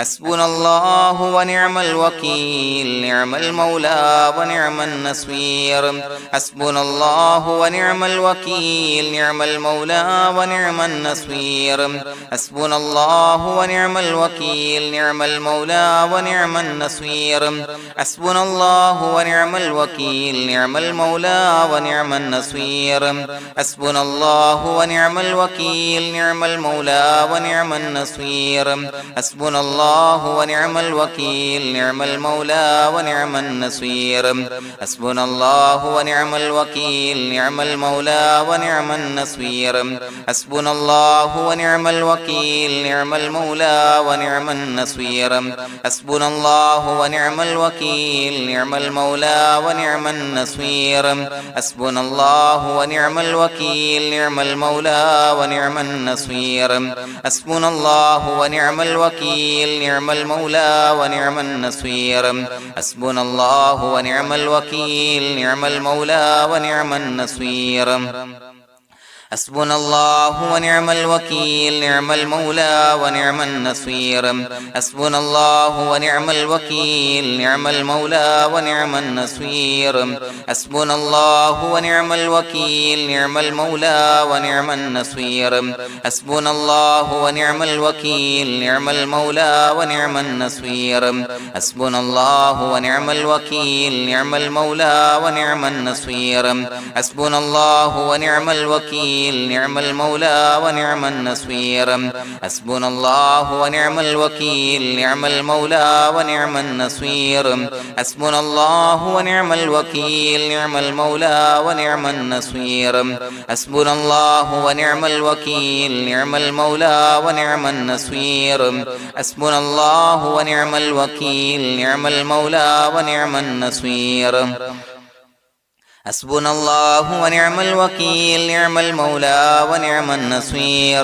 حسبنا الله ونعم الوكيل نعم المولى ونعم النصير حسبنا الله ونعم الوكيل نعم المولى ونعم النصير حسبنا الله ونعم الوكيل نعم المولى ونعم النصير حسبنا الله ونعم الوكيل نعم المولى ونعم النصير حسبنا الله ونعم الوكيل نعم المولى ونعم النصير حسبنا الله ونعم الوكيل نعم المولى ونعم النصير حسبنا الله ونعم الوكيل نعم المولى ونعم النصير حسبنا الله ونعم الوكيل نعم المولى ونعم النصير حسبنا الله ونعم الوكيل نعم المولى ونعم النصير حسبنا الله ونعم الوكيل نعم المولى ونعم النصير حسبنا الله ونعم الوكيل نعم المولى ونعم النصير حسبنا الله ونعم الوكيل نعم المولى ونعم النصير حسبنا الله ونعم الوكيل نعم المولى ونعم النصير حسبنا الله ونعم الوكيل نعم المولى ونعم النصير حسبنا الله ونعم الوكيل نعم المولى ونعم النصير حسبنا الله ونعم الوكيل نعم المولى ونعم النصير حسبنا الله ونعم الوكيل نعم المولى ونعم النصير حسبنا الله ونعم الوكيل نعم المولى ونعم النصير حسبنا الله ونعم الوكيل نعم المولى ونعم النصير حسبنا الله ونعم الوكيل نعم المولى ونعم النصير حسبنا الله ونعم الوكيل نعم المولى ونعم النصير حسبنا الله ونعم الوكيل نعم المولى ونعم النصير حسبنا الله ونعم الوكيل نعم المولى ونعم النصير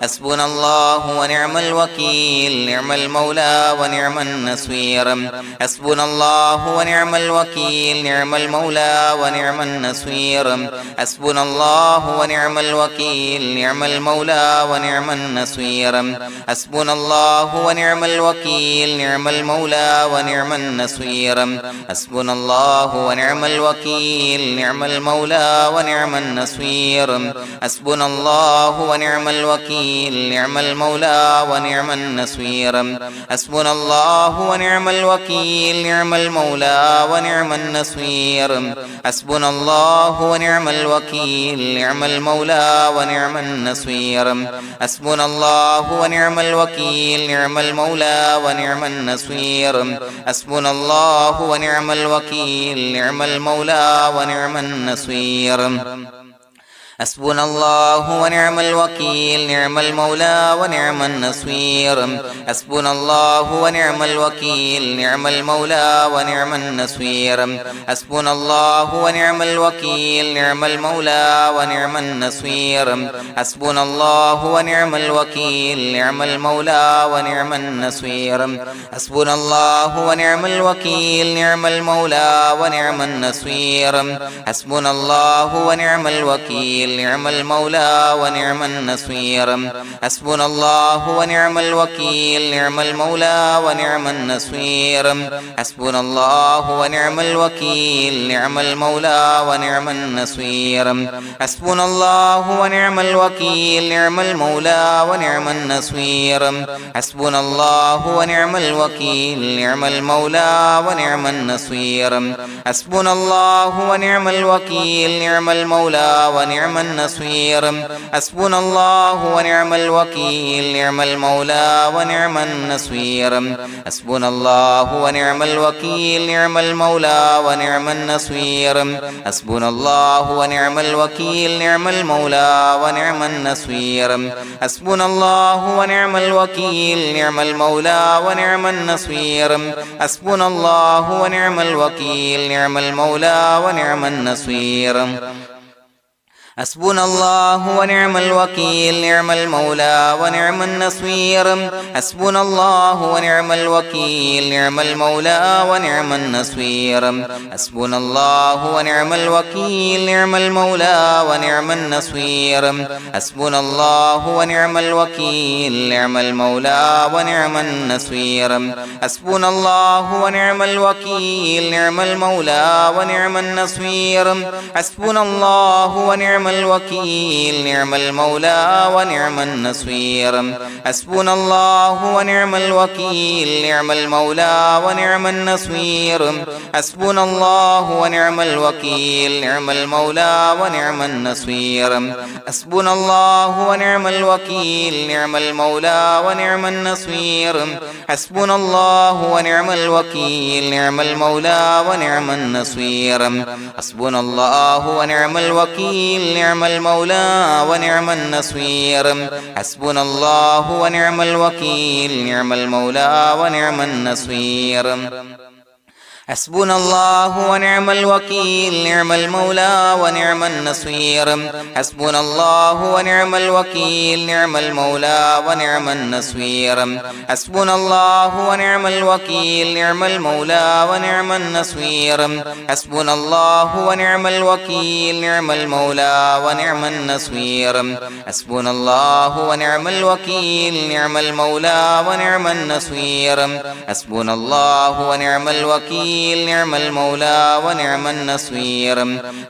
حسبنا الله ونعم الوكيل نعم المولى ونعم النصير حسبنا الله ونعم الوكيل نعم المولى ونعم النصير حسبنا الله ونعم الوكيل نعم المولى ونعم النصير حسبنا الله ونعم الوكيل نعم المولى ونعم النصير حسبنا الله ونعم الوكيل نعم المولى ونعم النصير حسبنا الله ونعم الوكيل نعم المولى ونعم النصير حسبنا الله ونعم الوكيل نعم المولى ونعم النصير حسبنا الله ونعم الوكيل نعم المولى ونعم النصير حسبنا الله ونعم الوكيل نعم المولى ونعم النصير حسبنا الله ونعم الوكيل نعم المولى ونعم النصير حسبنا الله ونعم الوكيل نعم المولى ونعم النصير حسبنا الله ونعم الوكيل نعم المولى ونعم النصير حسبنا الله ونعم الوكيل نعم المولى ونعم النصير حسبنا الله ونعم الوكيل نعم المولى ونعم النصير حسبنا الله ونعم الوكيل نعم المولى ونعم النصير حسبنا الله ونعم الوكيل نعم المولى ونعم النصير حسبنا الله ونعم الوكيل نعم المولى ونعم النصير حسبنا الله ونعم الوكيل نعم المولى ونعم النصير حسبنا الله ونعم الوكيل نعم المولى ونعم النصير حسبنا الله ونعم الوكيل نعم المولى ونعم النصير حسبنا الله ونعم الوكيل نعم المولى ونعم النصير حسبنا الله ونعم الوكيل نعم المولى ونعم النصير حسبنا الله ونعم الوكيل نعم المولى ونعم النصير حسبنا الله ونعم الوكيل نعم المولى ونعم النصير حسبنا الله ونعم الوكيل نعم المولى ونعم النصير حسبنا الله ونعم الوكيل نعم المولى ونعم النصير حسبنا الله ونعم الوكيل نعم المولى ونعم النصير حسبنا الله ونعم الوكيل نعم المولى ونعم النصير حسبنا الله ونعم الوكيل نعم المولى ونعم النصير حسبنا الله ونعم الوكيل نعم المولى ونعم النصير حسبنا الله ونعم الوكيل نعم المولى ونعم النصير حسبنا الله ونعم الوكيل نعم المولى ونعم النصير حسبنا الله ونعم الوكيل نعم المولى ونعم النصير حسبنا الله ونعم الوكيل نعم المولى ونعم النصير حسبنا الله ونعم الوكيل نعم المولى ونعم النصير حسبنا الله ونعم الوكيل نعم المولى ونعم النصير حسبنا الله ونعم الوكيل نعم المولى ونعم النصير حسبنا الله ونعم الوكيل نعم المولى ونعم النصير حسبنا الله ونعم الوكيل نعم المولى ونعم النصير حسبنا الله ونعم الوكيل نعم المولى ونعم النصير حسبنا الله ونعم الوكيل نعم المولى ونعم النصير حسبنا الله ونعم الوكيل نعم المولى ونعم النصير حسبنا الله ونعم الوكيل نعم المولى ونعم النصير حسبنا الله ونعم الوكيل نعم المولى ونعم النصير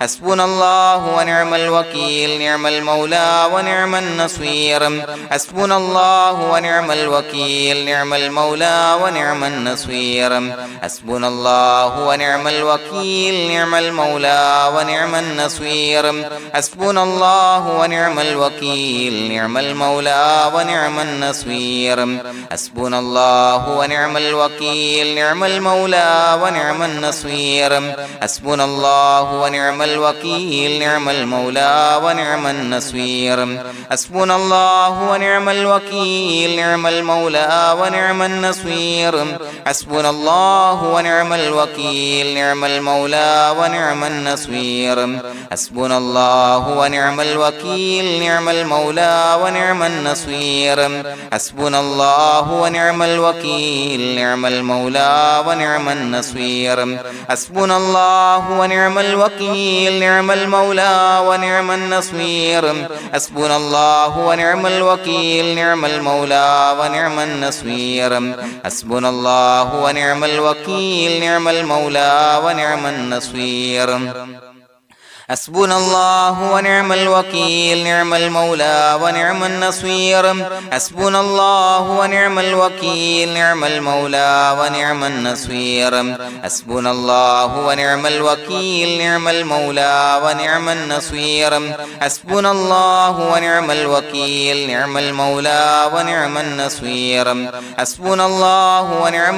حسبنا الله ونعم الوكيل نعم المولى ونعم النصير حسبنا الله ونعم الوكيل نعم المولى ونعم النصير حسبنا الله ونعم الوكيل نعم المولى ونعم النصير حسبنا الله ونعم الوكيل نعم المولى ونعم النصير حسبنا الله ونعم الوكيل نعم المولى ونعم النصير حسبنا الله ونعم الوكيل نعم المولى ونعم النصير حسبنا الله ونعم الوكيل نعم المولى ونعم النصير حسبنا الله ونعم الوكيل نعم المولى ونعم النصير حسبنا الله ونعم الوكيل نعم المولى ونعم النصير حسبنا الله ونعم الوكيل نعم المولى ونعم النصير حسبنا الله ونعم الوكيل نعم المولى ونعم النصير حسبنا الله ونعم الوكيل نعم المولى ونعم النصير حسبنا الله ونعم الوكيل نعم المولى ونعم النصير حسبنا الله ونعم الوكيل نعم المولى ونعم النصير حسبنا الله ونعم الوكيل نعم المولى ونعم النصير حسبنا الله ونعم الوكيل نعم المولى ونعم النصير حسبنا الله ونعم الوكيل نعم المولى ونعم النصير حسبنا الله ونعم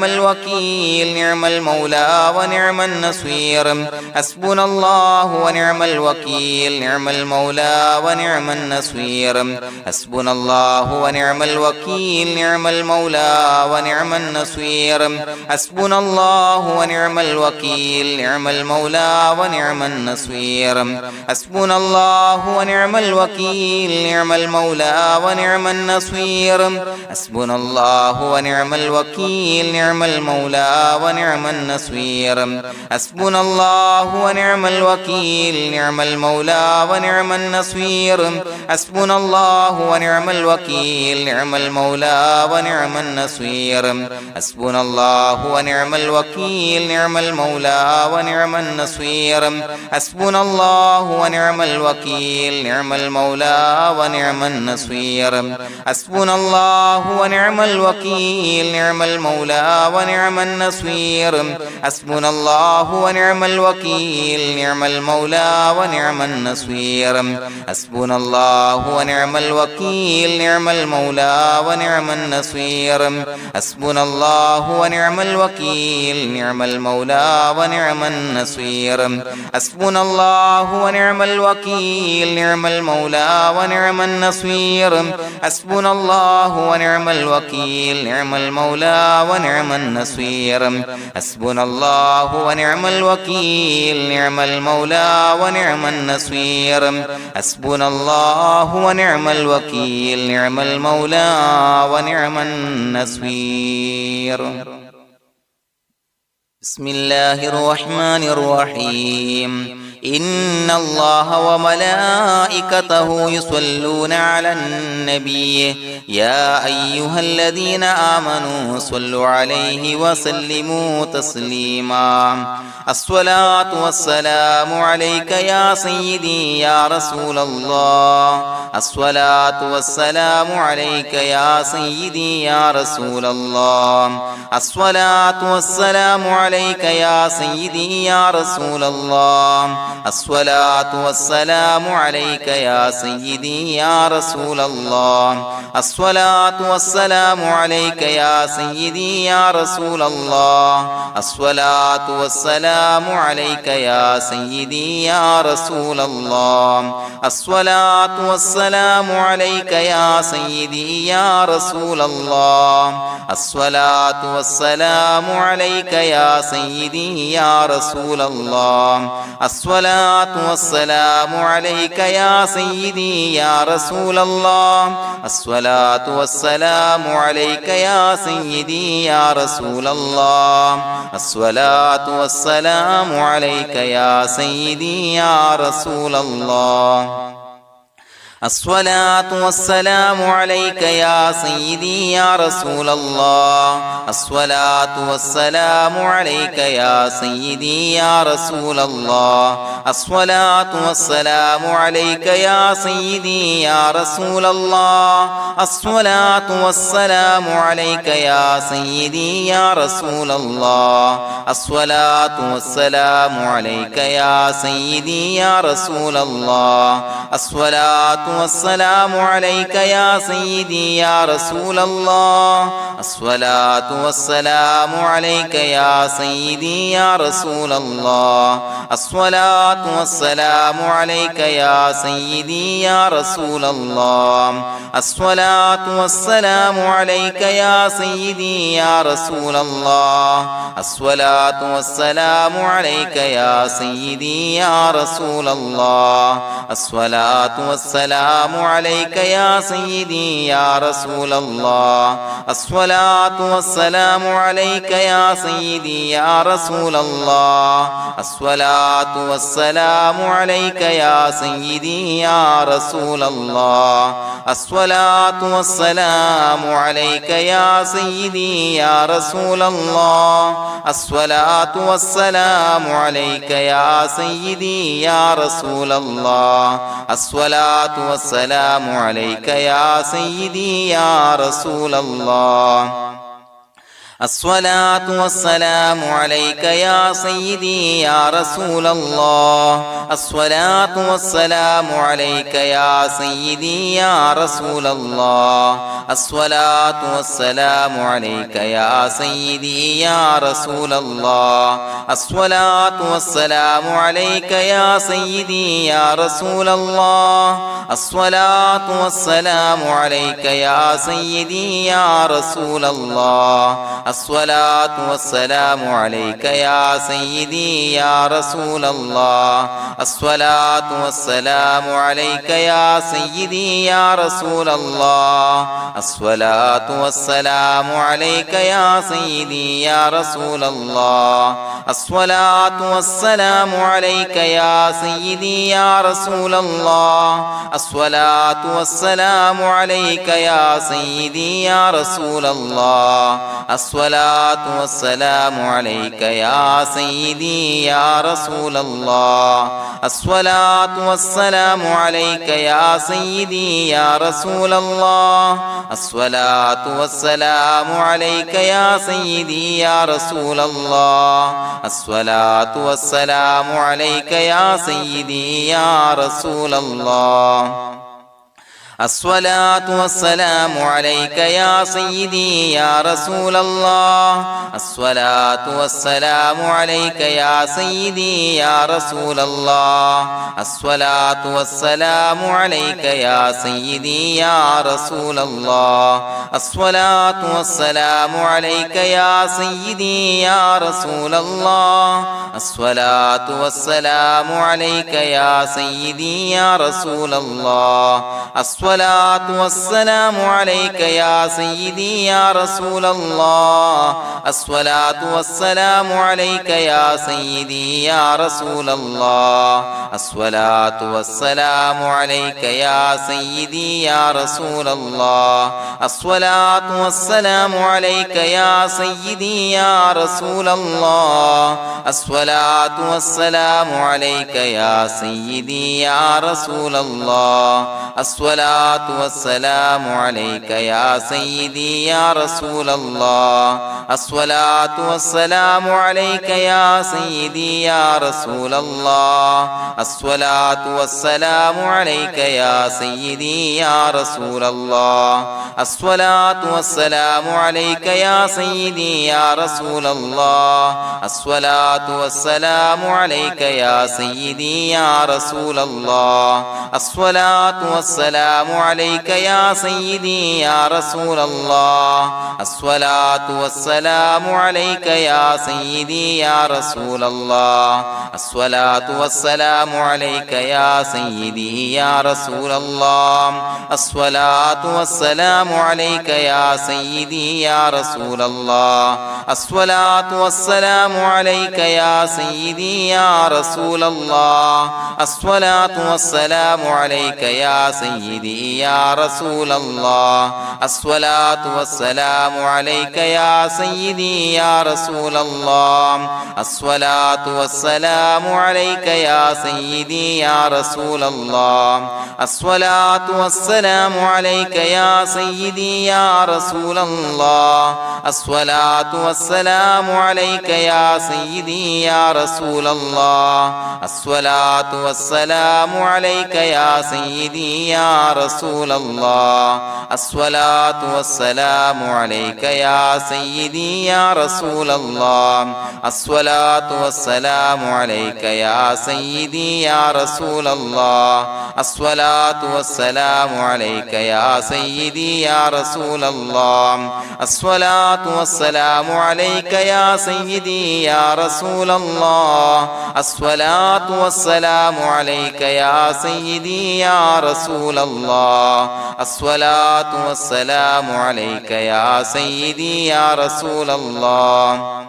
الوكيل نعم المولى ونعم النصير حسبنا الله ونعم الوكيل نعم المولى ونعم النصير حسبنا الله ونعم الوكيل نعم المولى ونعم النصير حسبنا الله ونعم الوكيل نعم المولى ونعم النصير حسبنا الله ونعم الوكيل نعم المولى ونعم النصير حسبنا الله ونعم الوكيل نعم المولى ونعم النصير حسبنا الله ونعم الوكيل نعم المولى ونعم النصير حسبنا الله ونعم الوكيل نعم المولى ونعم النصير حسبنا الله ونعم الوكيل نعم المولى ونعم النصير حسبنا الله ونعم الوكيل نعم المولى ونعم النصير حسبنا الله ونعم الوكيل نعم المولى ونعم النصير حسبنا الله ونعم الوكيل نعم المولى ونعم النصير حسبنا الله ونعم الوكيل نعم المولى ونعم النصير حسبنا الله ونعم الوكيل نعم المولى ونعم النصير حسبنا الله ونعم الوكيل نعم المولى ونعم النصير حسبنا الله ونعم الوكيل نعم المولى ونعم النصير حسبنا الله ونعم الوكيل نعم المولى ونعم النصير حسبنا الله ونعم الوكيل نعم المولى ونعم النصير بسم الله الرحمن الرحيم إن الله وملائكته يصلون على النبي يا أيها الذين آمنوا صلوا عليه وسلموا تسليما الصلاة والسلام عليك يا سيدي يا رسول الله الصلاة والسلام عليك يا سيدي يا رسول الله الصلاة والسلام عليك يا سيدي يا رسول الله الصلاة والسلام عليك يا سيدي يا رسول الله الصلاة والسلام عليك يا سيدي يا رسول الله الصلاة والسلام عليك يا سيدي يا رسول الله الصلاة والسلام عليك يا سيدي يا رسول الله الصلاة والسلام عليك يا سيدي يا رسول الله الصلاة والسلام عليك يا سيدي يا رسول الله الصلاة والسلام عليك يا سيدي يا رسول الله الصلاة والسلام عليك يا سيدي يا رسول الله الصلاة والسلام عليك يا سيدي يا رسول الله الصلاة والسلام عليك يا سيدي يا رسول الله الصلاة والسلام عليك يا سيدي يا رسول الله الصلاة والسلام عليك يا سيدي يا رسول الله الصلاة والسلام عليك يا سيدي يا رسول الله الصلاة والسلام عليك يا سيدي يا رسول الله الصلاة والسلام عليك يا سيدي يا رسول الله الصلاة والسلام عليك يا سيدي يا رسول الله الصلاة والسلام عليك يا سيدي يا رسول الله الصلاة والسلام عليك يا سيدي يا رسول الله الصلاة والسلام عليك يا سيدي يا رسول الله الصلاة والسلام عليك يا سيدي يا رسول الله الصلاة والسلام عليك يا سيدي يا رسول الله الصلاة والسلام عليك يا سيدي يا رسول الله الصلاة والسلام عليك يا سيدي يا رسول الله الصلاة والسلام عليك يا سيدي يا رسول الله الصلاة والسلام عليك يا سيدي يا رسول الله الصلاة والسلام عليك يا سيدي يا رسول الله الصلاة والسلام عليك يا سيدي يا رسول الله الصلاة والسلام عليك يا سيدي يا رسول الله الصلاة والسلام عليك يا سيدي يا رسول الله الصلاة والسلام عليك يا سيدي يا رسول الله الصلاة والسلام عليك يا سيدي يا رسول الله الصلاة والسلام عليك يا سيدي يا رسول الله الصلاة والسلام عليك يا سيدي يا رسول الله الصلاة والسلام عليك يا سيدي يا رسول الله الصلاة والسلام عليك يا سيدي يا رسول الله الصلاة والسلام عليك يا سيدي يا رسول الله الصلاة والسلام عليك يا سيدي يا رسول الله الصلاة والسلام عليك يا سيدي يا رسول الله الصلاة والسلام عليك يا سيدي يا رسول الله الصلاة والسلام عليك يا سيدي يا رسول الله الصلاة والسلام عليك يا سيدي يا رسول الله الصلاة والسلام عليك يا سيدي يا رسول الله الصلاة والسلام عليك يا سيدي يا رسول الله الصلاة والسلام عليك يا سيدي يا رسول الله الصلاة والسلام عليك يا سيدي يا رسول الله الصلاة والسلام عليك يا سيدي يا رسول الله الصلاة والسلام عليك يا سيدي يا رسول الله الصلاة والسلام عليك يا سيدي يا رسول الله الصلاة والسلام عليك يا سيدي يا رسول الله الصلاة والسلام عليك يا سيدي يا رسول الله الصلاة والسلام عليك يا سيدي يا رسول الله الصلاة والسلام عليك يا سيدي يا رسول الله الصلاة والسلام عليك يا سيدي يا رسول الله الصلاة والسلام عليك يا سيدي يا رسول الله الصلاة والسلام عليك يا سيدي يا رسول الله الصلاة والسلام عليك يا سيدي يا رسول الله الصلاة والسلام عليك يا سيدي يا رسول الله الصلاة والسلام عليك يا سيدي يا رسول الله الصلاة والسلام عليك يا سيدي يا رسول الله الصلاة والسلام عليك يا سيدي يا رسول الله الصلاة والسلام عليك يا سيدي يا رسول الله الصلاة والسلام عليك يا سيدي يا رسول الله الصلاة والسلام عليك يا سيدي يا رسول الله الصلاة والسلام عليك يا سيدي يا رسول الله الصلاة والسلام عليك يا سيدي يا رسول الله الصلاة والسلام عليك يا سيدي يا رسول الله الصلاة والسلام عليك يا سيدي يا رسول الله الصلاة والسلام عليك يا سيدي يا رسول الله الصلاة والسلام عليك يا سيدي يا رسول الله الصلاة والسلام عليك يا سيدي يا رسول الله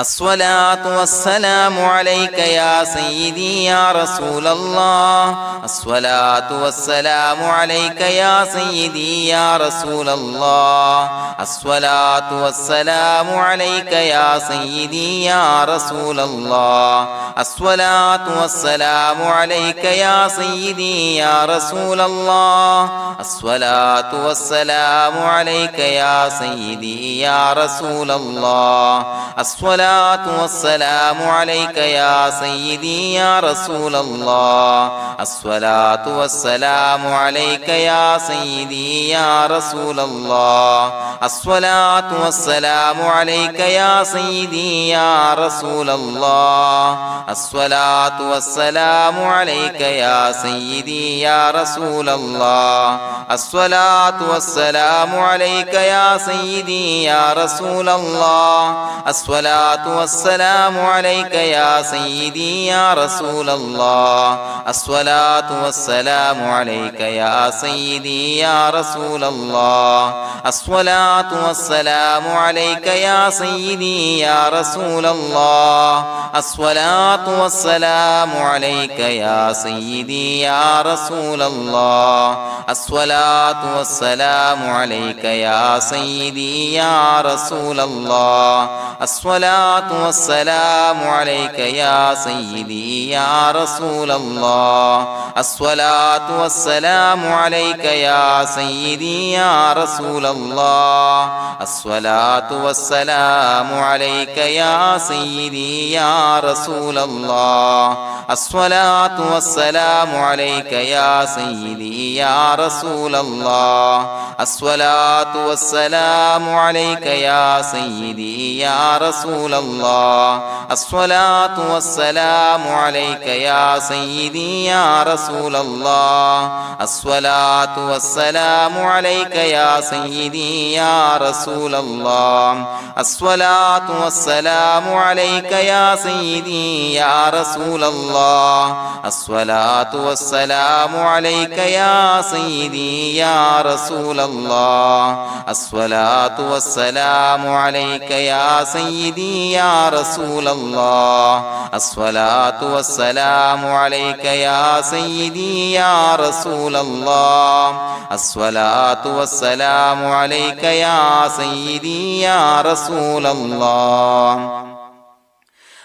الصلاة والسلام عليك يا سيدي يا رسول الله الصلاة والسلام عليك يا سيدي يا رسول الله الصلاة والسلام عليك يا سيدي يا رسول الله الصلاة والسلام عليك يا سيدي يا رسول الله الصلاة والسلام عليك يا سيدي يا رسول الله الصلاة والسلام عليك يا سيدي يا رسول الله الصلاة والسلام عليك يا سيدي يا رسول الله الصلاة والسلام عليك يا سيدي يا رسول الله الصلاة والسلام عليك يا سيدي يا رسول الله الصلاة والسلام عليك يا سيدي يا رسول الله الصلاة والسلام عليك يا سيدي يا رسول الله الصلاة والسلام عليك يا سيدي يا رسول الله الصلاة والسلام عليك يا سيدي يا رسول الله الصلاة والسلام عليك يا سيدي يا رسول الله الصلاة والسلام عليك يا سيدي يا رسول الله الصلاة الصلاة والسلام عليك يا سيدي يا رسول الله الصلاة والسلام عليك يا سيدي يا رسول الله الصلاة والسلام عليك يا سيدي يا رسول الله الصلاة والسلام عليك يا سيدي يا رسول الله الصلاة والسلام عليك يا سيدي يا رسول الله الصلاة والسلام عليك يا سيدي يا رسول الله الصلاة والسلام عليك يا سيدي يا رسول الله الصلاة والسلام عليك يا سيدي يا رسول الله الصلاة والسلام عليك يا سيدي يا رسول الله الصلاة والسلام عليك يا سيدي يا رسول الله الصلاة والسلام عليك يا سيدي يا رسول الله الصلاة والسلام عليك يا سيدي يا رسول الله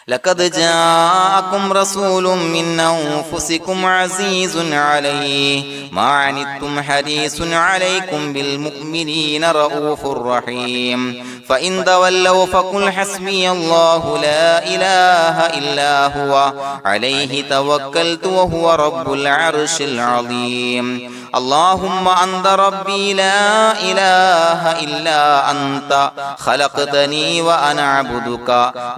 لقد جاءكم رسول من أنفسكم عزيز عليه ما عنتم حريص عليكم بالمؤمنين رؤوف رحيم فإن تولوا فقل حسبي الله لا إله إلا هو عليه توكلت وهو رب العرش العظيم اللهم أنت ربي لا إله إلا أنت خلقتني وأنا عبدك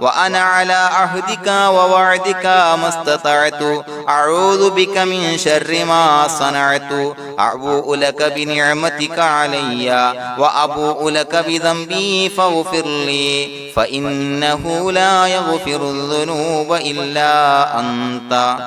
وأنا على عهدك ووعدك ما استطعت أعوذ بك من شر ما صنعت أبوء لك بنعمتك علي وأبوء لك بذنبي فاغفر لي فإنه لا يغفر الذنوب إلا أنت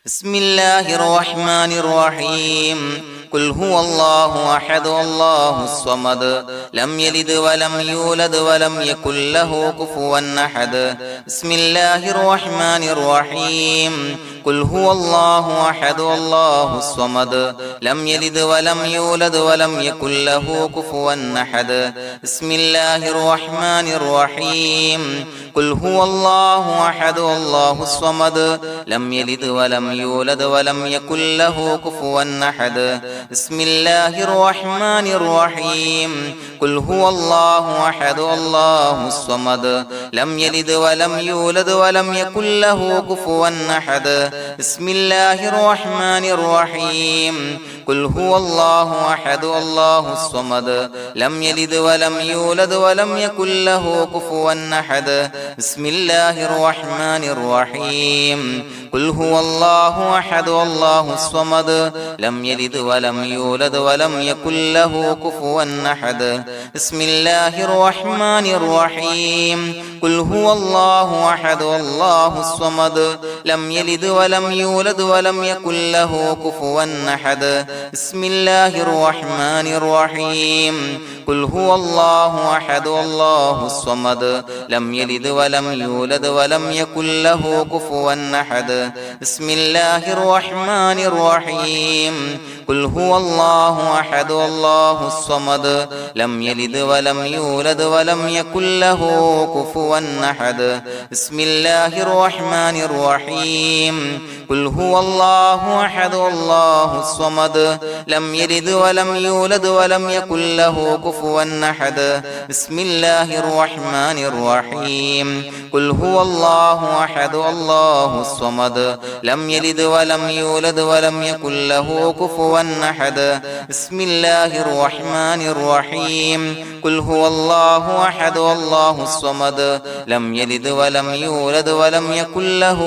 بسم الله الرحمن الرحيم قل هو الله أحد الله الصمد لم يلد ولم يولد ولم يكن له كفوا أحد بسم الله الرحمن الرحيم قل هو الله أحد الله الصمد لم يلد ولم يولد ولم يكن له كفوا أحد بسم الله الرحمن الرحيم قل هو الله أحد الله الصمد لم يلد ولم يولد ولم يكن له كفوا أحد بسم الله الرحمن الرحيم قل هو الله أحد الله الصمد لم يلد ولم يولد ولم يكن له كفوا أحد بسم الله الرحمن الرحيم قل هو الله أحد الله الصمد لم يلد ولم يولد ولم يكن له كفوا أحد بسم الله الرحمن الرحيم قل هو الله أحد الله الصمد لم يلد ولم يولد ولم يكن له كفوا أحد بسم الله الرحمن الرحيم قل هو الله أحد الله الصمد لم يلد ولم يولد ولم يكن له كفوا أحد بسم الله الرحمن الرحيم قل هو الله أحد الله الصمد لم يلد ولم يولد ولم يكن له كفوا أحد بسم الله الرحمن الرحيم قل هو الله أحد الله الصمد لم يلد ولم يولد ولم يكن له كفوا أحد بسم الله الرحمن الرحيم قل هو الله أحد الله الصمد لم يلد ولم يولد ولم يكن له كفوا أحد بسم الله الرحمن الرحيم قل هو الله أحد الله الصمد لم يلد ولم يولد ولم يكن له كفوا أحد بسم الله الرحمن الرحيم قل هو الله أحد الله الصمد لم يلد ولم يولد ولم يكن له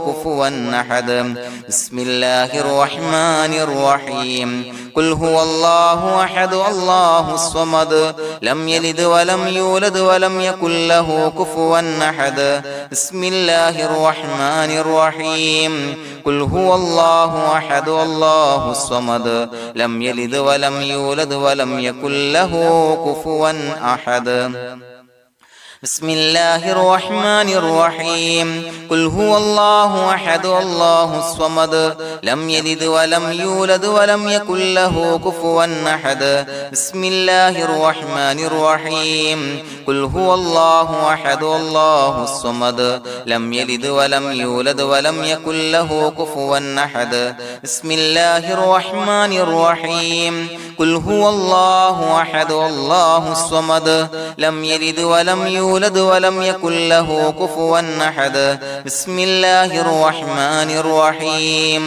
كفوا أحد بسم الله الرحمن الرحيم قل هو الله أحد الله الصمد لم يلد ولم يولد ولم يكن له كفوا أحد بسم الله الرحمن الرحيم قل هو الله أحد الله الصمد لم يلد ولم يولد ولم يكن له كفوا أحد بسم الله الرحمن الرحيم قل هو الله أحد الله الصمد لم يلد ولم يولد ولم يكن له كفوا أحد بسم الله الرحمن الرحيم قل هو الله أحد الله الصمد لم يلد ولم يولد ولم يكن له كفوا أحد بسم الله الرحمن الرحيم قل هو الله أحد الله الصمد لم يلد ولم يولد ولم يكن له كفوا أحد بسم الله الرحمن الرحيم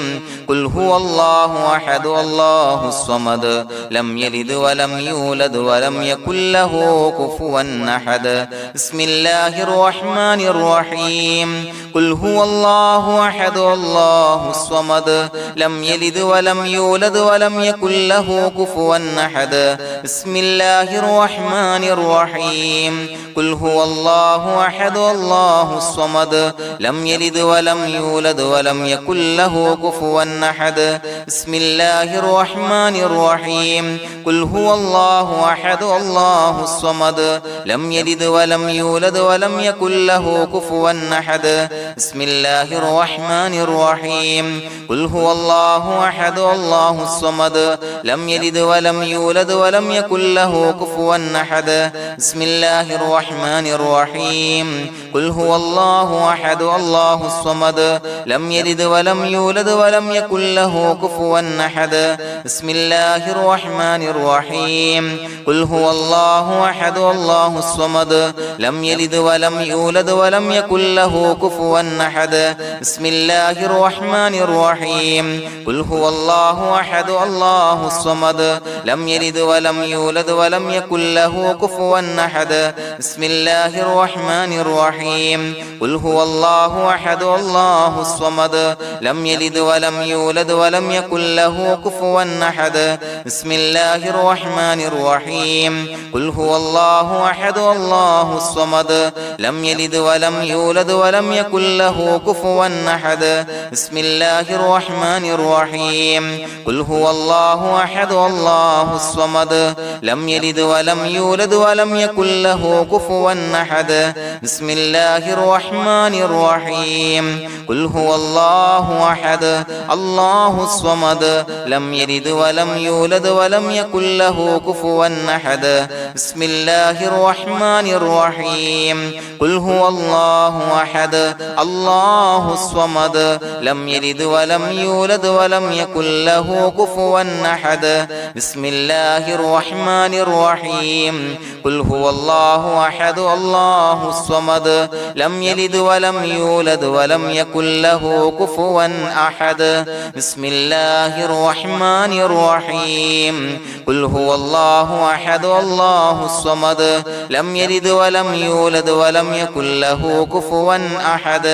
قل هو الله أحد الله الصمد لم يلد ولم يولد ولم يكن له كفوا أحد بسم الله الرحمن الرحيم قل هو الله أحد الله الصمد لم يلد ولم يولد ولم يكن له كفوا أحد بسم الله الرحمن الرحيم قل هو الله أحد الله الصمد لم يلد ولم يولد ولم يكن له كفوا أحد بسم الله الرحمن الرحيم قل هو الله أحد الله الصمد لم يلد ولم يولد ولم يكن له كفوا أحد بسم الله الرحمن الرحيم قل هو الله أحد الله الصمد لم يلد ولم يولد ولم يكن له كفوا أحد بسم الله الرحمن الرحيم قل هو الله أحد الله الصمد لم يلد ولم يولد ولم يكن له كفوا أحد بسم الله الرحمن الرحيم قل هو الله أحد الله الصمد لم يلد ولم يولد ولم يكن له كفوا أحد بسم الله الرحمن الرحيم قل هو الله أحد الله الصمد لم يلد ولم يولد ولم يكن له كفوا أحد بسم الله الرحمن الرحيم قل هو الله أحد الله الصمد لم يلد ولم يولد ولم يكن له كفوا أحد بسم الله الرحمن الرحيم قل هو الله أحد الله الصمد لم يلد ولم يولد ولم يكن له كفوا أحد بسم الله الرحمن الرحيم قل هو الله أحد الله الصمد لم يلد ولم يولد ولم يكن له كفوا أحد بسم الله الرحمن الرحيم قل هو الله أحد الله الصمد لم يلد ولم يولد ولم يكن له كفوا أحد بسم الله الرحمن الرحيم قل هو الله أحد الله الصمد لم يلد ولم يولد ولم يكن له كفوا أحد بسم الله الرحمن الرحيم قل هو الله أحد الله الصمد لم يلد ولم يولد ولم يكن له كفوا أحد بسم الله الرحمن الرحيم قل هو الله أحد الله الصمد لم يلد ولم يولد ولم يكن له كفوا أحد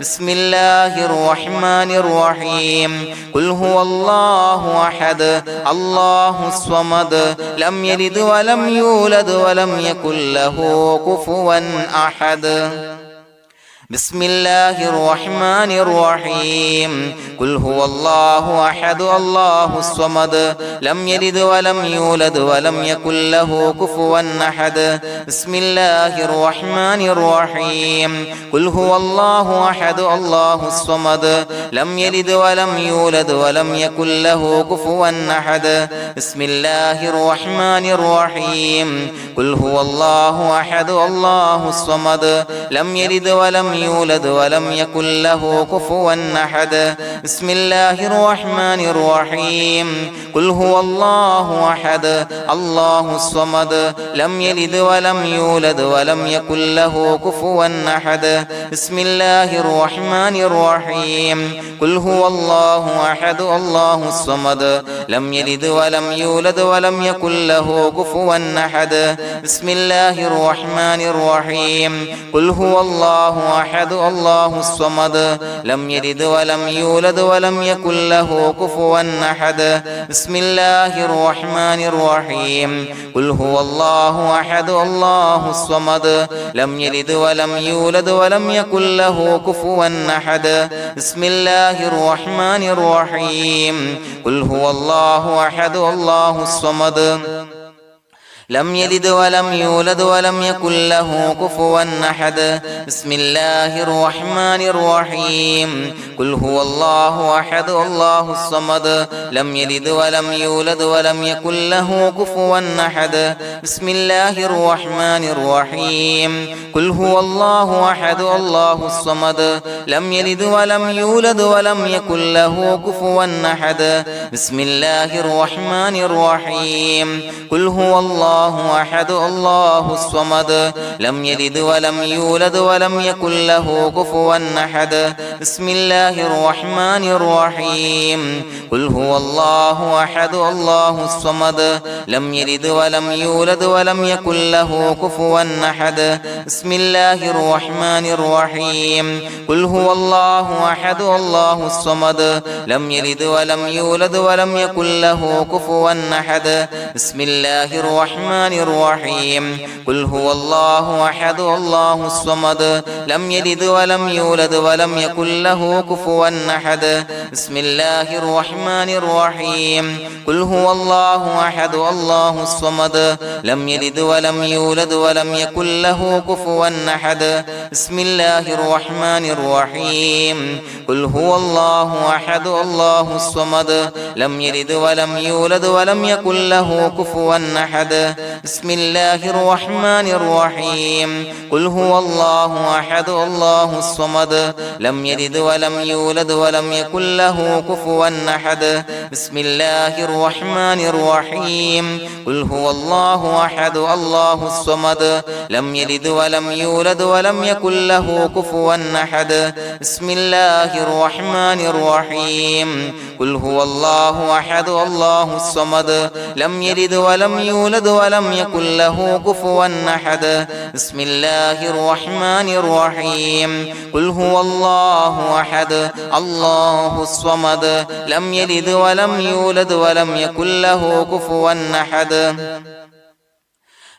بسم الله الرحمن الرحيم قل هو الله أحد الله الصمد لم يلد ولم يولد ولم يكن له كفوا أحد بسم الله الرحمن الرحيم قل هو الله أحد الله الصمد لم يلد ولم يولد ولم يكن له كفوا أحد بسم الله الرحمن الرحيم قل هو الله أحد الله الصمد لم يلد ولم يولد ولم يكن له كفوا أحد بسم الله الرحمن الرحيم قل هو الله أحد الله الصمد لم يلد ولم يولد ولم يكن له كفوا أحد بسم الله الرحمن الرحيم قل هو الله أحد الله الصمد لم يلد ولم يولد ولم يكن له كفوا أحد بسم الله الرحمن الرحيم قل هو الله أحد الله الصمد لم يلد ولم يولد ولم يكن له كفوا أحد بسم الله الرحمن الرحيم قل هو الله أحد الله الصمد لم يلد ولم يولد ولم يكن له كفوا أحد بسم الله الرحمن الرحيم قل هو الله أحد الله الصمد لم يلد ولم يولد ولم يكن له كفوا أحد بسم الله الرحمن الرحيم قل هو الله أحد الله الصمد لم يلد ولم يولد ولم يكن له كفوا أحد بسم الله الرحمن الرحيم قل هو الله أحد الله الصمد لم يلد ولم يولد ولم يكن له كفوا أحد بسم الله الرحمن الرحيم قل هو الله أحد الله الصمد لم يلد ولم يولد ولم يكن له كفوا أحد بسم الله الرحمن الرحيم قل هو الله أحد الله الصمد لم يلد ولم يولد ولم يكن له كفوا أحد بسم الله الرحمن الرحيم قل هو الله أحد الله الصمد لم يلد ولم يولد ولم يكن له كفوا أحد بسم الله الرحمن الرحيم قل هو الله أحد الله الصمد لم يلد ولم يولد ولم يكن له كفوا أحد بسم الله الرحمن الرحيم قل هو الله أحد الله الصمد لم يلد ولم يولد ولم يكن له كفوا أحد بسم الله الرحمن الرحيم قل هو الله أحد الله الصمد لم يلد ولم يولد ولم يكن له كفوا أحد بسم الله الرحمن الرحيم قل هو الله أحد الله الصمد لم يلد ولم يولد ولم يكن له كفوا أحد بسم الله الرحمن الرحيم قل هو الله أحد الله الصمد لم يلد ولم يولد ولم يكن له كفوا أحد بسم الله الرحمن الرحيم قل هو الله أحد الله الصمد لم يلد ولم يولد ولم يكن له كفوا أحد بسم الله الرحمن الرحيم قل هو الله أحد الله الصمد لم يلد ولم يولد ولم يكن له كفوا أحد بسم الله الرحمن الرحيم قل هو الله أحد الله الصمد لم يلد ولم يولد ولم يكن له كفوا أحد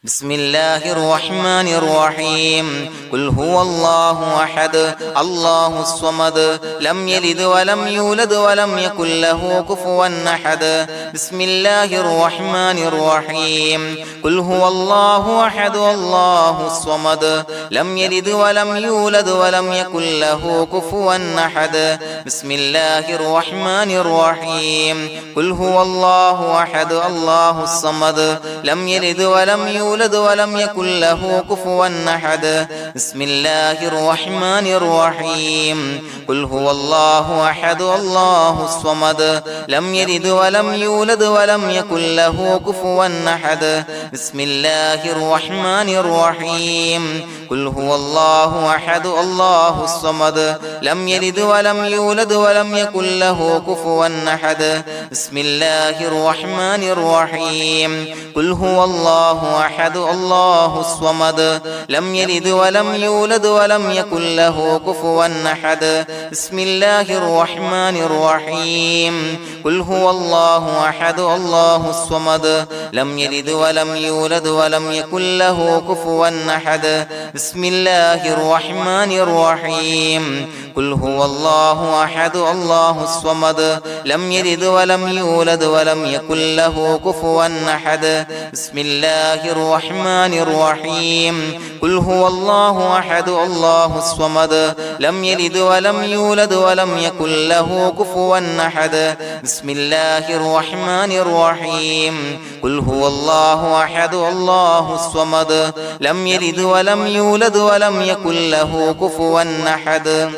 بسم الله الرحمن الرحيم قل هو الله أحد الله الصمد لم يلد ولم يولد ولم يكن له كفوا أحد بسم الله الرحمن الرحيم قل هو الله أحد الله الصمد لم يلد ولم يولد ولم يكن له كفوا أحد بسم الله الرحمن الرحيم قل هو الله أحد الله الصمد لم يلد ولم يولد ولم يكن له كفوا أحد بسم الله الرحمن الرحيم قل هو الله أحد الله الصمد لم يلد ولم يولد ولم يكن له كفوا أحد بسم الله الرحمن الرحيم قل هو الله أحد الله الصمد لم يلد ولم يولد ولم يكن له كفوا أحد بسم الله الرحمن الرحيم قل هو الله أحد الله الصمد لم يلد ولم يولد ولم يكن له كفوا أحد بسم الله الرحمن الرحيم قل هو الله أحد الله الصمد لم يلد ولم يولد ولم يكن له كفوا أحد بسم الله الرحمن الرحيم قل هو الله أحد الله الصمد لم يلد ولم يولد ولم يكن له كفوا أحد بسم الله الرحمن الرحيم قل هو الله أحد الله الصمد لم يلد ولم يولد ولم يكن له كفوا أحد بسم الله الرحمن الرحيم قل هو الله أحد الله الصمد لم يلد ولم يولد ولم يكن له كفوا أحد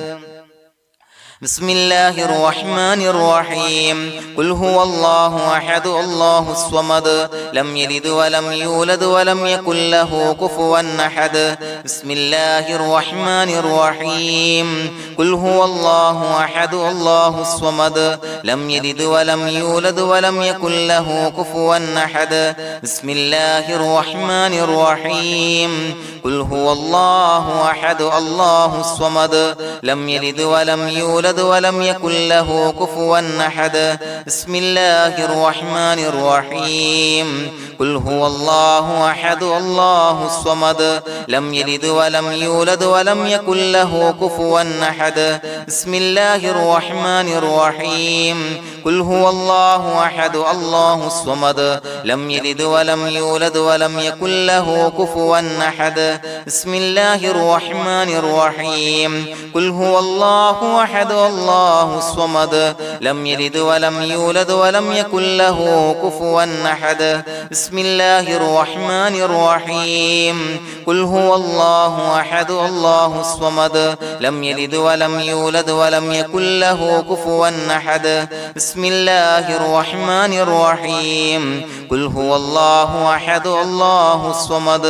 بسم الله الرحمن الرحيم قل هو الله أحد الله الصمد لم يلد ولم يولد ولم يكن له كفوا أحد بسم الله الرحمن الرحيم قل هو الله أحد الله الصمد لم يلد ولم يولد ولم يكن له كفوا أحد بسم الله الرحمن الرحيم قل هو الله أحد الله الصمد لم يلد ولم يولد يولد ولم يكن له كفوا أحد بسم الله الرحمن الرحيم قل هو الله أحد الله الصمد لم يلد ولم يولد ولم يكن له كفوا أحد بسم الله الرحمن الرحيم قل هو الله أحد الله الصمد لم يلد ولم يولد ولم يكن له كفوا أحد بسم الله الرحمن الرحيم قل هو الله أحد الله الصمد لم يلد ولم يولد ولم يكن له كفوا أحد بسم الله الرحمن الرحيم قل هو الله أحد الله الصمد لم يلد ولم يولد ولم يكن له كفوا أحد بسم الله الرحمن الرحيم قل هو الله أحد الله الصمد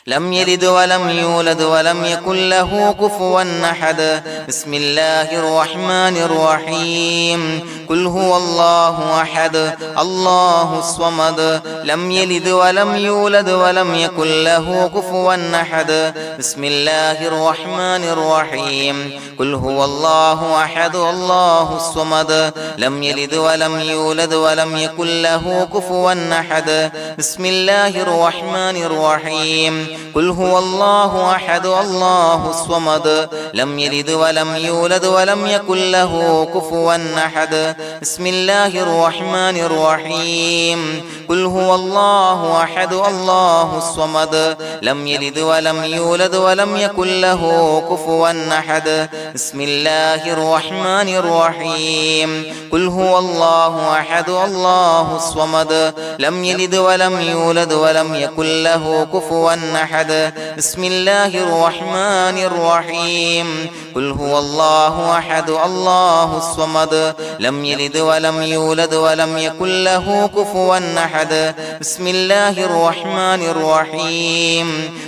لم يلد ولم يولد ولم يكن له كفوا أحد بسم الله الرحمن الرحيم قل هو الله أحد الله الصمد لم يلد ولم يولد ولم يكن له كفوا أحد بسم الله الرحمن الرحيم قل هو الله أحد الله الصمد لم يلد ولم يولد ولم يكن له كفوا أحد بسم الله الرحمن الرحيم قل هو الله أحد الله الصمد لم يلد ولم يولد ولم يكن له كفوا أحد بسم الله الرحمن الرحيم قل هو الله أحد الله الصمد لم يلد ولم يولد ولم يكن له كفوا أحد بسم الله الرحمن الرحيم قل هو الله أحد الله الصمد لم يلد ولم يولد ولم يكن له كفوا أحد بسم الله الرحمن الرحيم قل هو الله أحد الله الصمد لم يلد ولم يولد ولم يكن له كفوا أحد بسم الله الرحمن الرحيم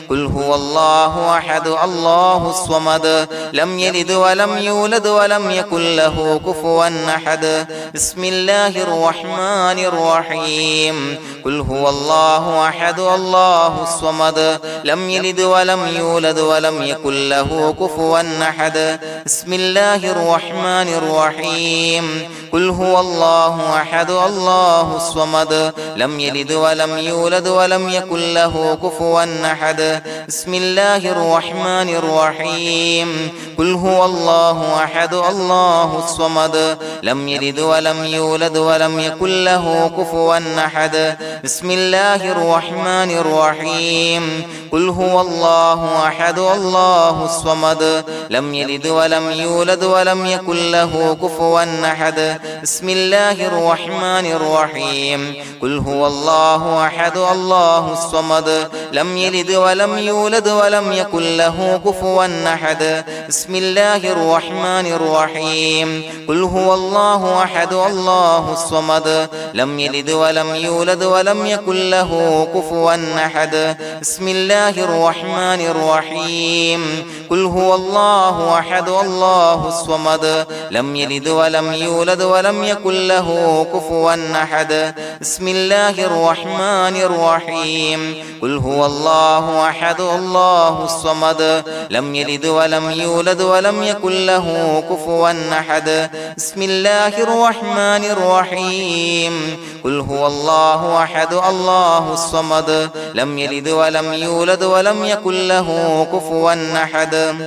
قل هو الله أحد الله الصمد لم يلد ولم يولد ولم يكن له كفوا أحد بسم الله الرحمن الرحيم قل هو الله أحد الله الصمد لم يلد ولم يولد ولم يكن له كفوا أحد بسم الله الرحمن الرحيم قل هو الله أحد الله الصمد لم يلد ولم يولد ولم يكن له كفوا أحد بسم الله الرحمن الرحيم قل هو الله أحد الله الصمد لم يلد ولم يولد ولم يكن له كفوا أحد بسم الله الرحمن الرحيم قل هو الله أحد الله الصمد لم يلد ولم يولد ولم يكن له كفوا أحد بسم الله الرحمن الرحيم قل هو الله أحد الله الصمد لم يلد ولم يولد ولم يكن له كفوا أحد بسم الله الرحمن الرحيم قل هو الله أحد الله الصمد لم يلد ولم يولد ولم يكن له كفوا أحد بسم الله الرحمن الرحيم قل هو الله أحد الله الصمد لم يلد ولم يولد ولم يكن له كفوا أحد بسم الله الرحمن الرحيم قل هو الله أحد الله الصمد لم يلد ولم يولد ولم يكن له كفوا أحد بسم الله الرحمن الرحيم قل هو الله أحد الله الصمد لم يلد ولم يولد ولم يكن له كفوا أحد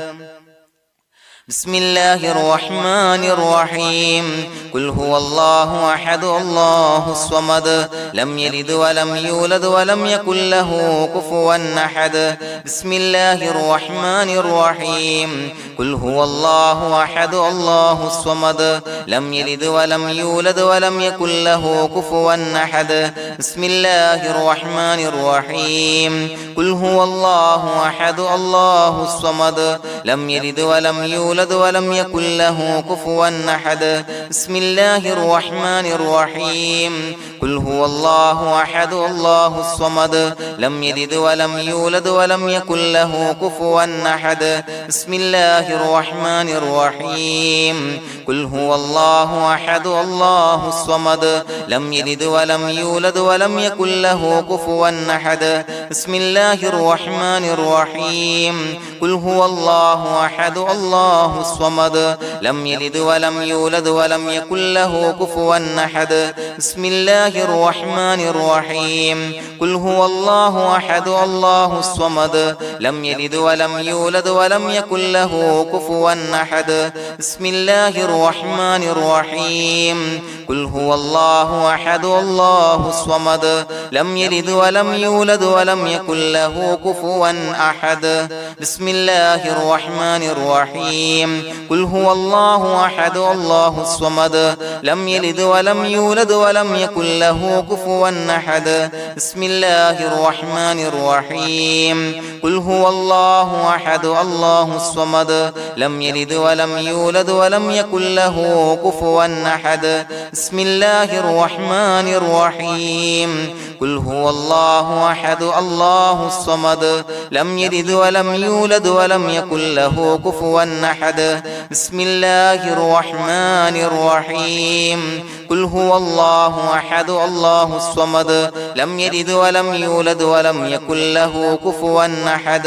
بسم الله الرحمن الرحيم قل هو الله أحد الله الصمد لم يلد ولم يولد ولم يكن له كفوا أحد بسم الله الرحمن الرحيم قل هو الله أحد الله الصمد لم يلد ولم يولد ولم يكن له كفوا أحد بسم الله الرحمن الرحيم قل هو الله أحد الله الصمد لم يلد ولم يولد ولم يكن له كفوا أحد بسم الله الرحمن الرحيم قل هو الله أحد الله الصمد لم يلد ولم يولد ولم يكن له كفوا أحد بسم الله الرحمن الرحيم قل هو الله أحد الله الصمد لم يلد ولم يولد ولم يكن له كفوا أحد بسم الله الرحمن الرحيم قل هو الله الله أحد الله الصمد لم يلد ولم يولد ولم يكن له كفوا أحد بسم الله الرحمن الرحيم قل هو الله أحد الله الصمد لم يلد ولم يولد ولم يكن له كفوا أحد بسم الله الرحمن الرحيم قل هو الله أحد الله الصمد لم يلد ولم يولد ولم يكن له كفوا أحد بسم الله الرحمن الرحيم قل هو الله أحد الله الصمد لم يلد ولم يولد ولم يكن له كفوا أحد بسم الله الرحمن الرحيم قل هو الله أحد الله الصمد لم يلد ولم يولد ولم يكن له كفوا أحد بسم الله الرحمن الرحيم قل هو الله أحد الله الصمد لم يلد ولم يولد ولم يكن له كفوا أحد بسم الله الرحمن الرحيم قل هو الله أحد الله الصمد لم يلد ولم يولد ولم يكن له كفوا أحد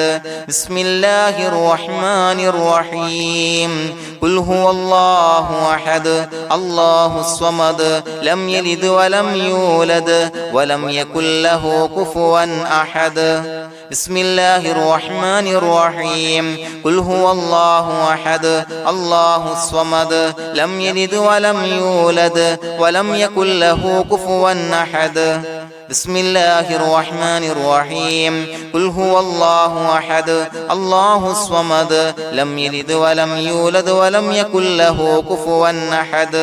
بسم الله الرحمن الرحيم قل هو الله أحد الله الصمد لم يلد ولم يولد ولم يكن له كفوا أحد بسم الله الرحمن الرحيم قل هو الله أحد الله الصمد لم يلد ولم يولد ولم يكن له كفوا أحد بسم الله الرحمن الرحيم قل هو الله أحد الله الصمد لم يلد ولم يولد ولم يكن له كفوا أحد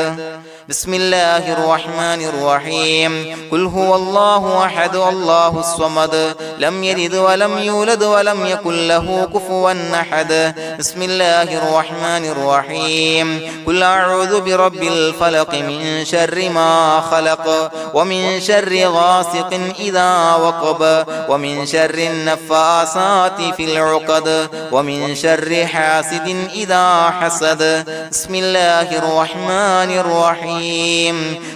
بسم الله الرحمن الرحيم قل هو الله أحد الله الصمد لم يلد ولم يولد ولم يكن له كفوا أحد بسم الله الرحمن الرحيم قل أعوذ برب الفلق من شر ما خلق ومن شر غاسق إذا وقب ومن شر النفاثات في العقد ومن شر حاسد إذا حسد بسم الله الرحمن الرحيم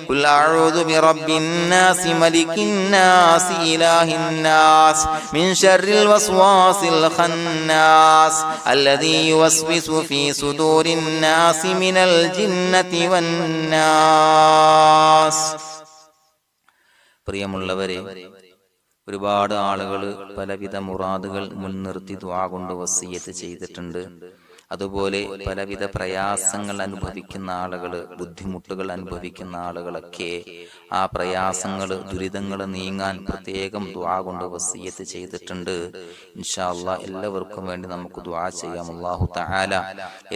قل أعوذ برب الناس ملك الناس إله الناس من شر الوسواس الخناس الذي يوسوس في صدور الناس من الجنة والناس. പ്രിയമുള്ളവരെ, ഒരുപാട് ആളുകൾ പലവിധ മുറാദുകൾ മുൻനിർത്തി ദുആ കൊണ്ട് വസിയ്യത്ത് ചെയ്തിട്ടുണ്ട്. അതുപോലെ പലവിധ പ്രയാസങ്ങൾ അനുഭവിക്കുന്ന ആളുകൾ, ബുദ്ധിമുട്ടുകൾ അനുഭവിക്കുന്ന ആളുകളൊക്കെ ആ പ്രയാസങ്ങൾ, ദുരിതങ്ങൾ നീങ്ങാൻ പ്രത്യേകം ദുആ കൊണ്ട് വസിയ്യത്ത് ചെയ്തിട്ടുണ്ട്. ഇൻഷാ അല്ലാഹ് എല്ലാവർക്കും വേണ്ടി നമുക്ക് ദുആ ചെയ്യാം. അല്ലാഹു തആല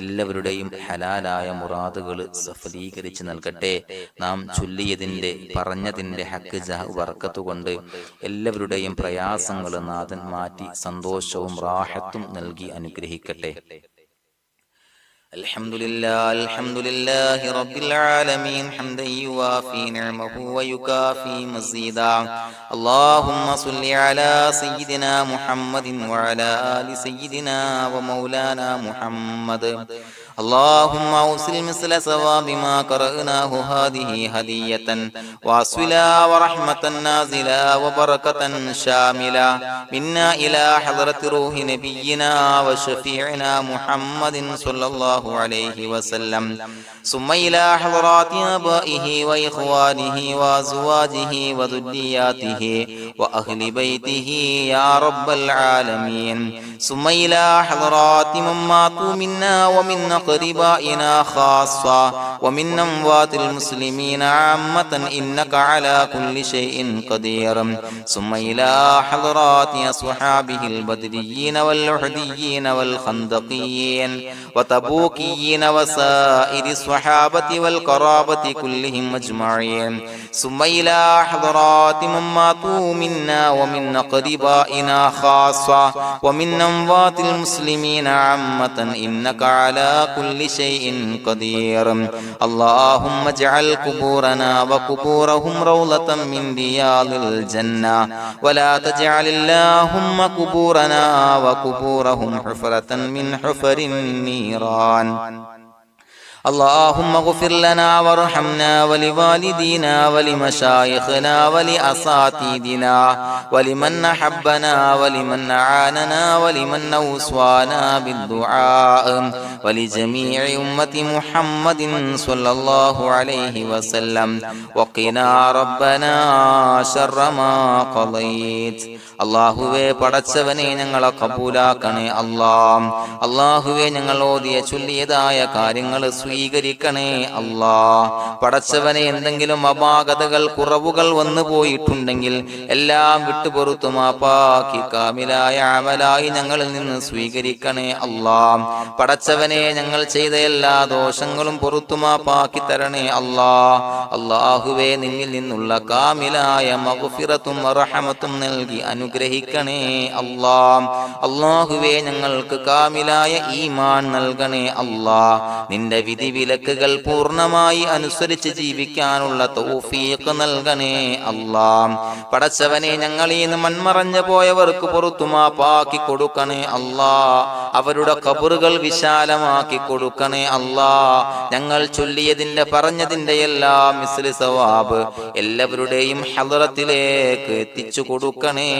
എല്ലാവരുടെയും ഹലാലായ മുറാദുകൾ സഫലീകരിച്ച് നൽകട്ടെ. നാം ചൊല്ലിയതിന്റെ, പറഞ്ഞതിന്റെ ഹക്ക് ജാഹ് ബർക്കത്ത് കൊണ്ട് എല്ലാവരുടെയും പ്രയാസങ്ങൾ നാഥൻ മാറ്റി സന്തോഷവും റാഹത്തും നൽകി അനുഗ്രഹിക്കട്ടെ. الحمد لله رب العالمين حمدا يوافي نعمه ويكافي مزيدا. اللهم صل على سيدنا محمد وعلى آل سيدنا ومولانا محمد. اللهم أوصل مثل ثواب ما قرأناه هذه هدية واصلا ورحمة نازلا وبركة شاملة منا إلى حضرة روح نبينا وشفيعنا محمد صلى الله عليه وسلم، ثم إلى حضرات آبائه وإخوانه وأزواجه وذرياته وأهل بيته يا رب العالمين، ثم إلى حضرات من ماتوا منا ومن أقربائنا خاصة ومن أموات المسلمين عامة إنك على كل شيء قدير، ثم إلى حضرات أصحابه البدريين والأحديين والخندقيين وتبوكيين وسائر الصحابة والقرابة كلهم أجمعين، ثم إلى حضرات من ماتوا منا ومن أقربائنا خاصة ومن أموات المسلمين عامة إنك على كل شيء قدير. اللهم اجعل قبورنا وقبورهم روضة من رياض الجنة، ولا تجعل اللهم قبورنا وقبورهم حفرة من حفر النيران. اللهم اغفر لنا وارحمنا ولوالدينا ولمشايخنا ولأساتذتنا ولمن أحبنا ولمن أعاننا ولمن أوصانا بالدعاء ولجميع أمة محمد صلى الله عليه وسلم وقنا ربنا شر ما قضيت. അള്ളാഹുവേ പടച്ചവനെ ഞങ്ങളെ കബൂലാക്കണേ അല്ലാഹ്. അള്ളാഹുവേ ഞങ്ങൾ ഓതിയ ചൊല്ലിയതായ കാര്യങ്ങൾ സ്വീകരിക്കണേ അല്ലാഹ്. പടച്ചവനെ എന്തെങ്കിലും അപാകതകൾ കുറവുകൾ വന്നു പോയിട്ടുണ്ടെങ്കിൽ എല്ലാം വിട്ടുപൊറുത്തു മാപ്പാക്കി കാമിലായ അമലായി ഞങ്ങളിൽ നിന്ന് സ്വീകരിക്കണേ അല്ലാഹ്. പടച്ചവനെ ഞങ്ങൾ ചെയ്ത എല്ലാ ദോഷങ്ങളും പൊറുത്തു മാപ്പാക്കി തരണേ അല്ലാഹ്. അള്ളാഹുവേ നിന്നിൽ നിന്നുള്ള കാമിലായ മഗ്ഫിറത്തും റഹമത്തും നൽകി അനുഗ്രഹിക്കണേ അല്ലാഹ്. അല്ലാഹുവേ ഞങ്ങൾക്ക് കാമിലായ ഈമാൻ നൽകണേ അല്ലാഹ്. നിന്റെ വിധി വിലക്കുകൾ പൂർണ്ണമായി അനുസരിച്ച് ജീവിക്കാനുള്ള തൗഫീഖ് നൽകണേ അല്ലാഹ്. പടച്ചവനെ ഞങ്ങളിൽ നിന്ന് മൺമറഞ്ഞു പോയവർക്ക് പുറത്തു മാപ്പാക്കി കൊടുക്കണേ അല്ലാഹ്. അവരുടെ ഖബറുകൾ വിശാലമാക്കി കൊടുക്കണേ അല്ലാഹ്. ഞങ്ങൾ ചൊല്ലിയതിന്റെ പറഞ്ഞതിന്റെ എല്ലാം മിസ്ലി സവാബ് എല്ലാവരുടെയും ഹളറത്തിലേക്ക് എത്തിച്ചു കൊടുക്കണേ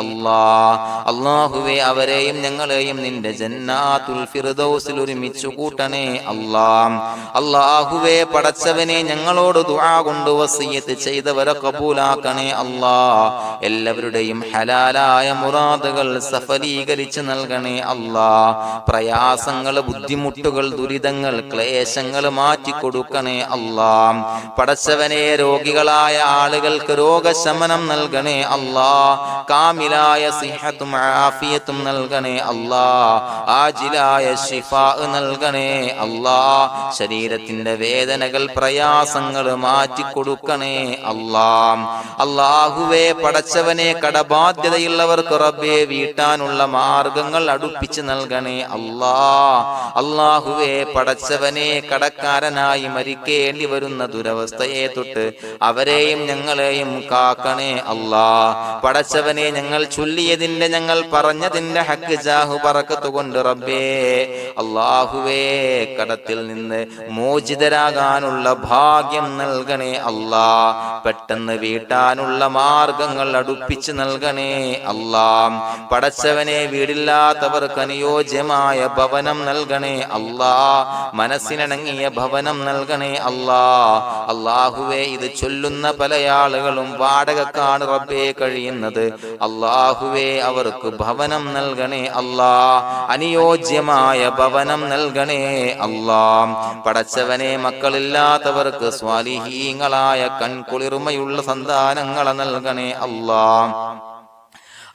അല്ലാഹ്. അല്ലാഹുവേ അവരെയും ഞങ്ങളെയും നിന്റെ ജന്നാത്തുൽ ഫിർദൗസിൽ ഒരുമിച്ചു കൂട്ടണേ അല്ലാഹ്. അല്ലാഹുവേ പടച്ചവനെ ഞങ്ങളോട് ദുആ കൊണ്ട് വസിയത്ത് ചെയ്തവരെ കബൂലാക്കണേ അല്ലാഹ്. എല്ലാവരുടെയും ഹലാലായ മുറാദുകൾ സഫലീകരിച്ച് നൽകണേ അല്ലാഹ്. പ്രയാസങ്ങൾ, ബുദ്ധിമുട്ടുകൾ, ദുരിതങ്ങൾ, ക്ലേശങ്ങൾ മാറ്റിക്കൊടുക്കണേ അല്ലാഹ്. പടച്ചവനെ രോഗികളായ ആളുകൾക്ക് രോഗശമനം നൽകണേ അല്ലാഹ്. കാമിലായ സിഹത്തും ആഫിയത്തും നൽകണേ അല്ലാഹ്. ആജിലായ ശിഫാ നൽകണേ അല്ലാഹ്. ശരീരത്തിന്റെ വേദനകൾ, പ്രയാസങ്ങൾ മാറ്റിക്കൊടുക്കണേ അല്ലാഹ്. അല്ലാഹുവേ പടച്ചവനെ കടബാധ്യതയുള്ളവർക്ക് റബ്ബേ വീട്ടാനുള്ള മാർഗങ്ങൾ അടുപ്പിച്ച് നൽകണേ അല്ലാഹ്. അല്ലാഹുവേ പടച്ചവനെ കടക്കാരനായി മരിക്കേണ്ടി വരുന്ന ദുരവസ്ഥയെ തൊട്ട് അവരെയും ഞങ്ങളെയും കാക്കണേ അല്ലാഹ്. പടച്ചവനെ ഞങ്ങൾ ചൊല്ലിയതിന്റെ, ഞങ്ങൾ പറഞ്ഞതിന്റെ ഹക്ക് ജാഹു ബറക്കത്ത് കൊണ്ട് റബ്ബേ അല്ലാഹുവേ കടത്തിൽ നിന്ന് മോചിതരാകാനുള്ള ഭാഗ്യം നൽകണേ അല്ലാഹ്. പെട്ടെന്ന് വീട്ടാനുള്ള മാർഗങ്ങൾ അടുപ്പിച്ച് നൽകണേ അല്ലാഹ്. പടച്ചവനെ വീടില്ലാത്തവർക്ക് അനുയോജ്യമായ ഭവനം നൽകണേ അല്ലാഹ്. മനസ്സിനിണങ്ങിയ ഭവനം നൽകണേ അല്ലാഹ്. അല്ലാഹുവേ ഇത് ചൊല്ലുന്ന പല ആളുകളും വാടകക്കാണ് റബ്ബേ കഴിയുന്നത്. അല്ലാഹുവേ അവർക്ക് ഭവനം നൽകണേ അല്ലാഹ്. അനുയോജ്യമായ ഭവനം നൽകണേ അല്ലാഹ്. പടച്ചവനെ മക്കളില്ലാത്തവർക്ക് സ്വാലിഹീങ്ങളായ കൺകുളിർമയുള്ള സന്താനങ്ങളെ നൽകണേ അല്ലാഹ്.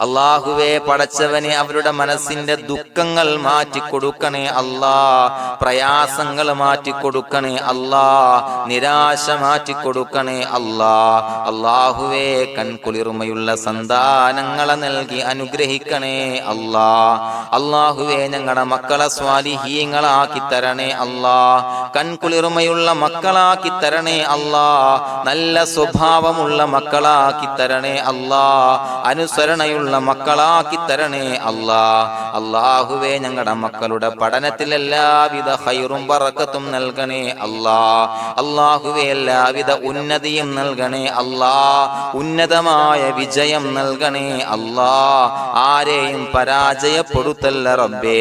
അല്ലാഹുവേ പടച്ചവനെ അവരുടെ മനസ്സിന്റെ ദുഃഖങ്ങൾ മാറ്റിക്കൊടുക്കണേ അല്ലാഹ്. പ്രയാസങ്ങൾ മാറ്റിക്കൊടുക്കണേ അല്ലാഹ്. നിരാശ മാറ്റിക്കൊടുക്കണേ അല്ലാഹ്. അല്ലാഹുവേ കൺകുളിർമയുള്ള സന്താനങ്ങളെ നൽകി അനുഗ്രഹിക്കണേ അല്ലാഹ്. അല്ലാഹുവേ ഞങ്ങളുടെ മക്കളെ സ്വാലിഹീങ്ങളാക്കി തരണേ അല്ലാഹ്. കൺകുളിർമയുള്ള മക്കളാക്കി തരണേ അല്ലാഹ്. നല്ല സ്വഭാവമുള്ള മക്കളാക്കി തരണേ അല്ലാഹ്. അനുസരണയുള്ള മക്കളാക്കി തരണേ അല്ലാഹ്. അല്ലാഹുവേ ഞങ്ങളുടെ മക്കളുടെ പഠനത്തിൽ എല്ലാവിധ ഖൈറും ബറക്കത്തും നൽകണേ അല്ലാഹ്. അല്ലാഹുവേ എല്ലാവിധ ഉന്നതിയും നൽകണേ അല്ലാഹ്. ഉന്നതമായ വിജയം നൽകണേ അല്ലാഹ്. ആരെയും പരാജയപ്പെടുത്തല്ല റബ്ബേ.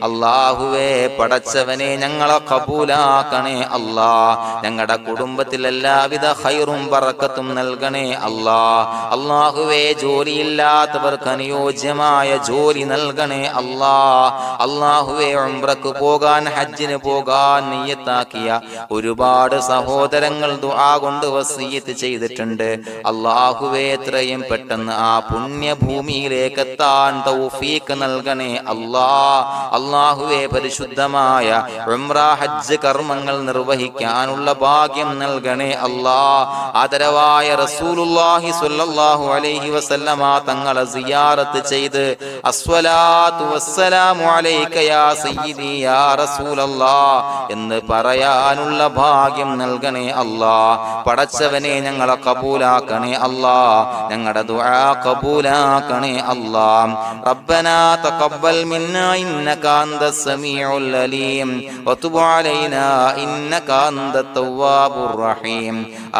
അല്ലാഹുവേ പടച്ചവനെ ഞങ്ങളെ കബൂലാക്കണേ അല്ലാഹ്. ഞങ്ങളുടെ കുടുംബത്തിൽ എല്ലാവിധ ഖൈറും ബറക്കത്തും നൽകണേ അല്ലാഹ്. അല്ലാഹുവേ ജോലിയില്ലാത്ത അനുയോജ്യമായ ജോലി നൽകണേ അല്ലാഹ്. അല്ലാഹുവേ ഉംറക്ക് പോകാൻ, ഹജ്ജിന് പോകാൻ നിയ്യത്താക്കിയ ഒരുപാട് സഹോദരങ്ങൾ ദുആ കൊണ്ട് വസിയത്ത് ചെയ്തിട്ടുണ്ട്. അല്ലാഹുവേ എത്രയും പെട്ടെന്ന് ആ പുണ്യഭൂമിയിലേക്ക് എത്താൻ തൗഫീഖ് നൽകണേ അല്ലാഹ്. അല്ലാഹുവേ പരിശുദ്ധമായ ഉംറ ഹജ്ജ് കർമ്മങ്ങൾ നിർവഹിക്കാനുള്ള ഭാഗ്യം നൽകണേ അല്ലാഹ്. ആദരവായ റസൂലുള്ളാഹി സ്വല്ലല്ലാഹു അലൈഹി വസല്ലമ തങ്ങളെ സിയാറത്ത് ചെയ്ത് അസ്സലാത്തു വസ്സലാമു അലൈക യാ സയ്യിദി യാ റസൂലല്ലാഹ് എന്ന് പറയാനുള്ള ഭാഗ്യം നൽകണേ അല്ലാഹ്. പടച്ചവനെ ഞങ്ങളെ കബൂലാക്കണേ അല്ലാഹ്, ഞങ്ങളുടെ ദുആ കബൂലാക്കണേ അല്ലാഹ്. റബ്ബനാ തഖബ്ബൽ മിന്നാ ഇന്നക അന്തസ് സമീഉൽ അലീം വതുബ് അലൈനാ ഇന്നക അന്തത് തവ്വാബുർ റഹീം.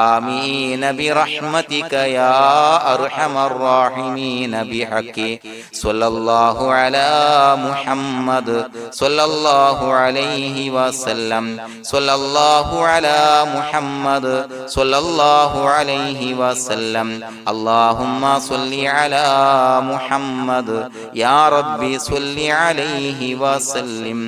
ആമീൻ ബിറഹ്മതിക യാ അർഹമർ റഹീമീൻ ബിഹഖി സ്വല്ലല്ലാഹു അലാ മുഹമ്മദ് സ്വല്ലല്ലാഹു അലൈഹി വസല്ലം സ്വല്ലല്ലാഹു അലാ മുഹമ്മദ് സ്വല്ലല്ലാഹു അലൈഹി വസല്ലം. അല്ലാഹുമ്മ സ്വല്ലി അലാ മുഹമ്മദ് യാ റബ്ബി സ്വല്ലി അലൈഹി വസല്ലം.